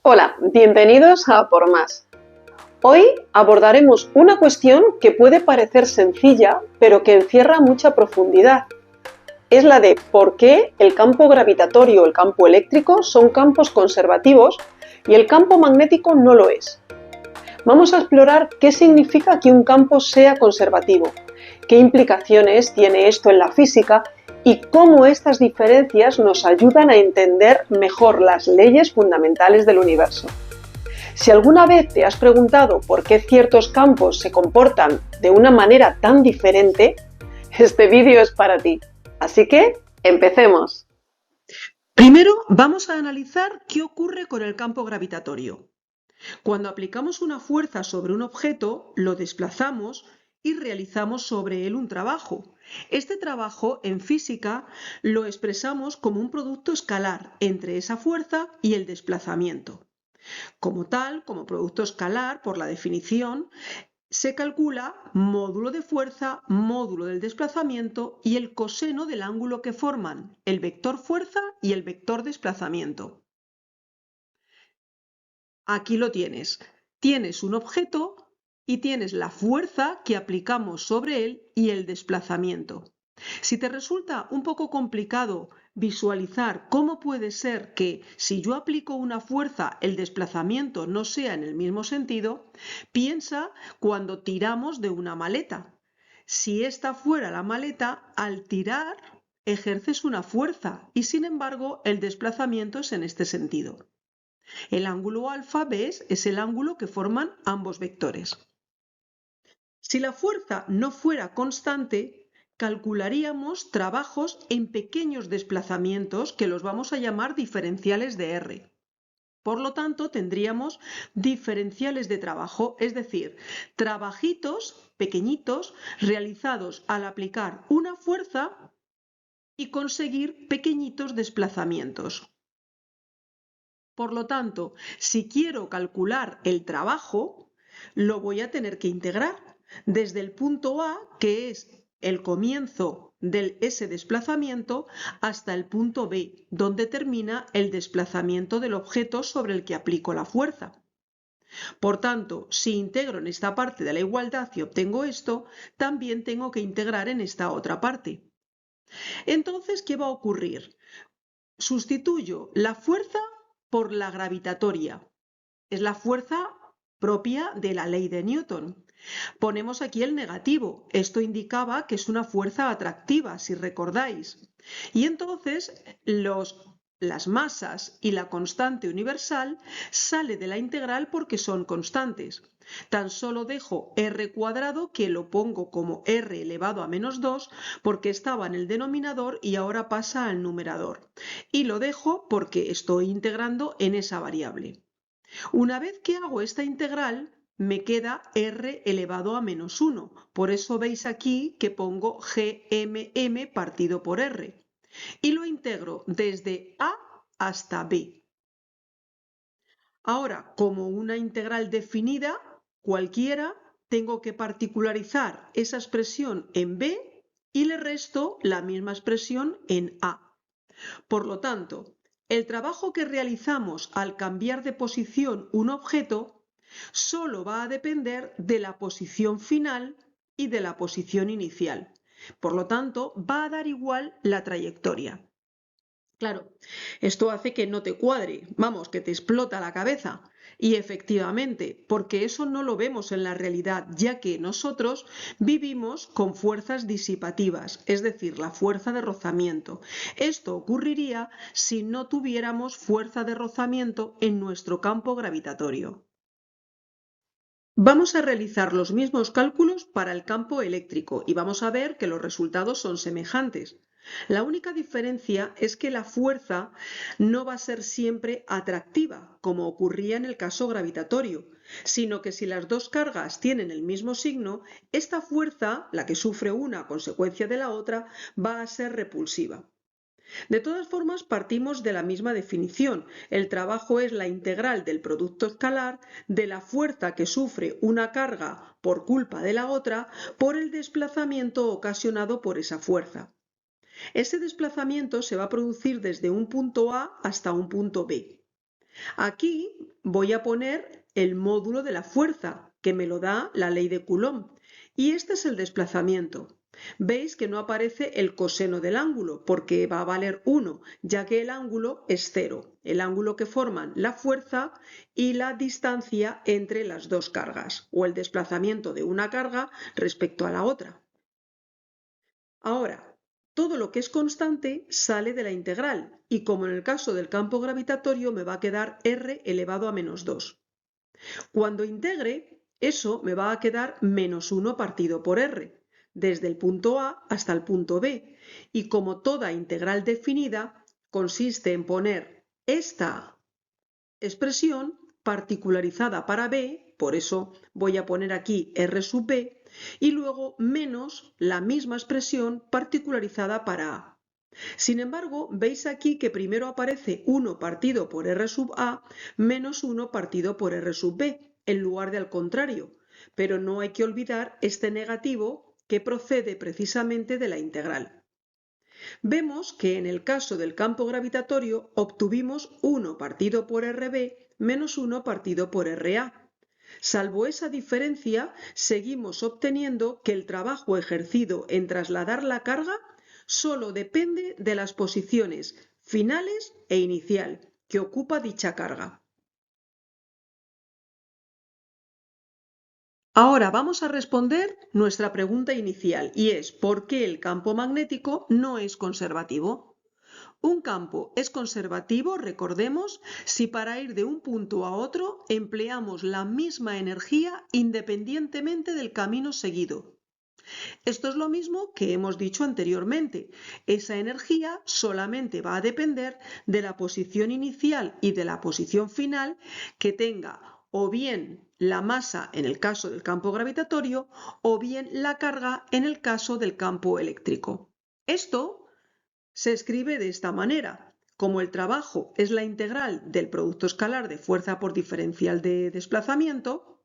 Hola, bienvenidos a Por Más. Hoy abordaremos una cuestión que puede parecer sencilla, pero que encierra mucha profundidad. Es la de por qué el campo gravitatorio o el campo eléctrico son campos conservativos y el campo magnético no lo es. Vamos a explorar qué significa que un campo sea conservativo, qué implicaciones tiene esto en la física y cómo estas diferencias nos ayudan a entender mejor las leyes fundamentales del universo. Si alguna vez te has preguntado por qué ciertos campos se comportan de una manera tan diferente, este vídeo es para ti. Así que, empecemos. Primero, vamos a analizar qué ocurre con el campo gravitatorio. Cuando aplicamos una fuerza sobre un objeto, lo desplazamos y realizamos sobre él un trabajo. Este trabajo, en física, lo expresamos como un producto escalar entre esa fuerza y el desplazamiento. Como tal, como producto escalar, por la definición, se calcula módulo de fuerza, módulo del desplazamiento y el coseno del ángulo que forman el vector fuerza y el vector desplazamiento. Aquí lo tienes. Tienes un objeto y tienes la fuerza que aplicamos sobre él y el desplazamiento. Si te resulta un poco complicado visualizar cómo puede ser que si yo aplico una fuerza el desplazamiento no sea en el mismo sentido, piensa cuando tiramos de una maleta. Si esta fuera la maleta, al tirar ejerces una fuerza y sin embargo el desplazamiento es en este sentido. El ángulo alfa, ¿ves? Es el ángulo que forman ambos vectores. Si la fuerza no fuera constante, calcularíamos trabajos en pequeños desplazamientos que los vamos a llamar diferenciales de R. Por lo tanto, tendríamos diferenciales de trabajo, es decir, trabajitos pequeñitos realizados al aplicar una fuerza y conseguir pequeñitos desplazamientos. Por lo tanto, si quiero calcular el trabajo, lo voy a tener que integrar desde el punto A, que es el comienzo de ese desplazamiento, hasta el punto B, donde termina el desplazamiento del objeto sobre el que aplico la fuerza. Por tanto, si integro en esta parte de la igualdad y obtengo esto, también tengo que integrar en esta otra parte. Entonces, ¿qué va a ocurrir? Sustituyo la fuerza por la gravitatoria. Es la fuerza propia de la ley de Newton. Ponemos aquí el negativo. Esto indicaba que es una fuerza atractiva, si recordáis. Y entonces las masas y la constante universal sale de la integral porque son constantes. Tan solo dejo r cuadrado, que lo pongo como r elevado a menos 2 porque estaba en el denominador y ahora pasa al numerador. Y lo dejo porque estoy integrando en esa variable. Una vez que hago esta integral, me queda r elevado a menos 1. Por eso veis aquí que pongo gmm partido por r. Y lo integro desde a hasta b. Ahora, como una integral definida, cualquiera, tengo que particularizar esa expresión en b y le resto la misma expresión en a. Por lo tanto, el trabajo que realizamos al cambiar de posición un objeto solo va a depender de la posición final y de la posición inicial. Por lo tanto, va a dar igual la trayectoria. Claro, esto hace que no te cuadre, vamos, que te explota la cabeza. Y efectivamente, porque eso no lo vemos en la realidad, ya que nosotros vivimos con fuerzas disipativas, es decir, la fuerza de rozamiento. Esto ocurriría si no tuviéramos fuerza de rozamiento en nuestro campo gravitatorio. Vamos a realizar los mismos cálculos para el campo eléctrico y vamos a ver que los resultados son semejantes. La única diferencia es que la fuerza no va a ser siempre atractiva, como ocurría en el caso gravitatorio, sino que si las dos cargas tienen el mismo signo, esta fuerza, la que sufre una a consecuencia de la otra, va a ser repulsiva. De todas formas, partimos de la misma definición. El trabajo es la integral del producto escalar de la fuerza que sufre una carga por culpa de la otra por el desplazamiento ocasionado por esa fuerza. Ese desplazamiento se va a producir desde un punto A hasta un punto B. Aquí voy a poner el módulo de la fuerza, que me lo da la ley de Coulomb. Y este es el desplazamiento. Veis que no aparece el coseno del ángulo, porque va a valer 1, ya que el ángulo es 0, el ángulo que forman la fuerza y la distancia entre las dos cargas, o el desplazamiento de una carga respecto a la otra. Ahora, todo lo que es constante sale de la integral, y como en el caso del campo gravitatorio me va a quedar r elevado a menos 2. Cuando integre, eso me va a quedar menos 1 partido por r, desde el punto A hasta el punto B, y como toda integral definida, consiste en poner esta expresión particularizada para B, por eso voy a poner aquí r sub B, y luego menos la misma expresión particularizada para A. Sin embargo, veis aquí que primero aparece 1 partido por r sub A menos 1 partido por r sub B, en lugar de al contrario, pero no hay que olvidar este negativo que procede precisamente de la integral. Vemos que en el caso del campo gravitatorio obtuvimos 1 partido por RB menos 1 partido por RA. Salvo esa diferencia, seguimos obteniendo que el trabajo ejercido en trasladar la carga solo depende de las posiciones finales e inicial que ocupa dicha carga. Ahora vamos a responder nuestra pregunta inicial y es ¿por qué el campo magnético no es conservativo? Un campo es conservativo, recordemos, si para ir de un punto a otro empleamos la misma energía independientemente del camino seguido. Esto es lo mismo que hemos dicho anteriormente. Esa energía solamente va a depender de la posición inicial y de la posición final que tenga o bien la masa en el caso del campo gravitatorio o bien la carga en el caso del campo eléctrico. Esto se escribe de esta manera. Como el trabajo es la integral del producto escalar de fuerza por diferencial de desplazamiento,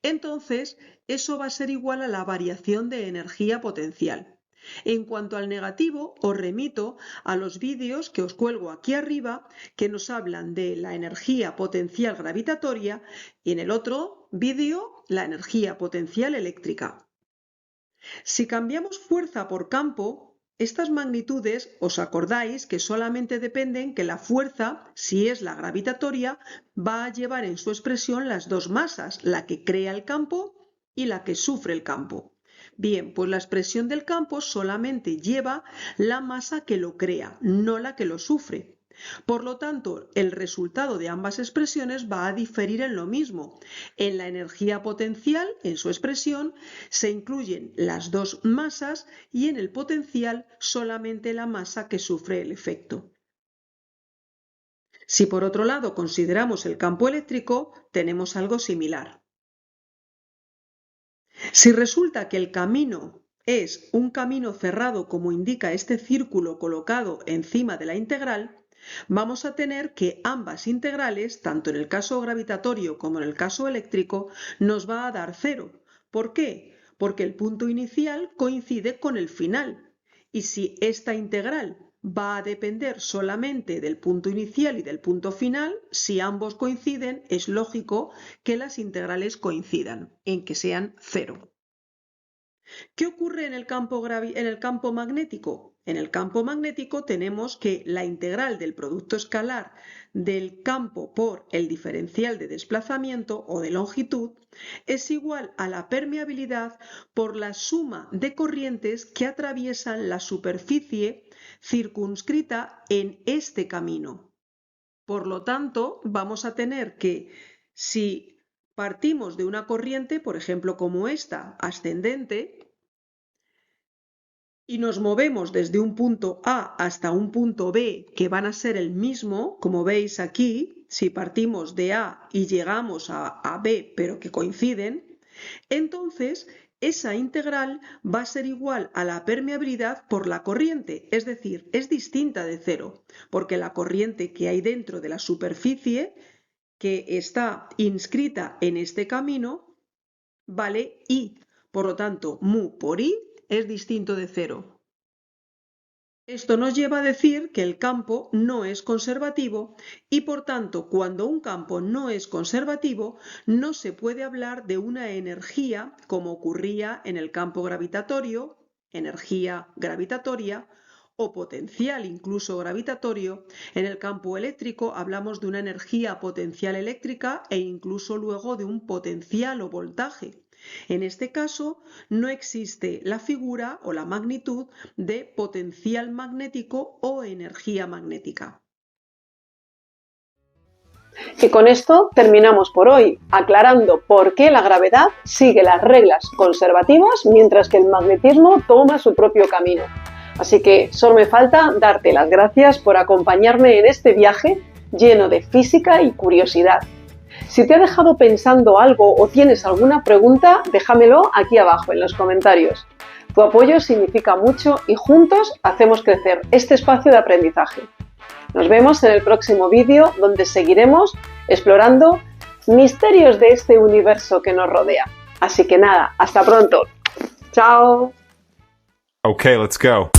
entonces eso va a ser igual a la variación de energía potencial. En cuanto al negativo, os remito a los vídeos que os cuelgo aquí arriba que nos hablan de la energía potencial gravitatoria y en el otro vídeo la energía potencial eléctrica. Si cambiamos fuerza por campo, estas magnitudes, os acordáis que solamente dependen que la fuerza, si es la gravitatoria, va a llevar en su expresión las dos masas, la que crea el campo y la que sufre el campo. Bien, pues la expresión del campo solamente lleva la masa que lo crea, no la que lo sufre. Por lo tanto, el resultado de ambas expresiones va a diferir en lo mismo. En la energía potencial, en su expresión, se incluyen las dos masas y en el potencial solamente la masa que sufre el efecto. Si por otro lado consideramos el campo eléctrico, tenemos algo similar. Si resulta que el camino es un camino cerrado como indica este círculo colocado encima de la integral, vamos a tener que ambas integrales, tanto en el caso gravitatorio como en el caso eléctrico, nos va a dar 0. ¿Por qué? Porque el punto inicial coincide con el final. Y si esta integral va a depender solamente del punto inicial y del punto final, si ambos coinciden, es lógico que las integrales coincidan, en que sean 0. ¿Qué ocurre en el campo magnético? En el campo magnético tenemos que la integral del producto escalar del campo por el diferencial de desplazamiento o de longitud es igual a la permeabilidad por la suma de corrientes que atraviesan la superficie circunscrita en este camino. Por lo tanto, vamos a tener que, si partimos de una corriente, por ejemplo como esta, ascendente, y nos movemos desde un punto A hasta un punto B, que van a ser el mismo, como veis aquí, si partimos de A y llegamos a B, pero que coinciden, entonces esa integral va a ser igual a la permeabilidad por la corriente, es decir, es distinta de 0, porque la corriente que hay dentro de la superficie que está inscrita en este camino vale I. Por lo tanto, mu por I es distinto de 0. Esto nos lleva a decir que el campo no es conservativo y, por tanto, cuando un campo no es conservativo, no se puede hablar de una energía como ocurría en el campo gravitatorio, energía gravitatoria, o potencial incluso gravitatorio. En el campo eléctrico hablamos de una energía potencial eléctrica e incluso luego de un potencial o voltaje. En este caso, no existe la figura o la magnitud de potencial magnético o energía magnética. Y con esto terminamos por hoy, aclarando por qué la gravedad sigue las reglas conservativas mientras que el magnetismo toma su propio camino. Así que solo me falta darte las gracias por acompañarme en este viaje lleno de física y curiosidad. Si te ha dejado pensando algo o tienes alguna pregunta, déjamelo aquí abajo en los comentarios. Tu apoyo significa mucho y juntos hacemos crecer este espacio de aprendizaje. Nos vemos en el próximo vídeo donde seguiremos explorando misterios de este universo que nos rodea. Así que nada, hasta pronto. ¡Chao! Okay, let's go.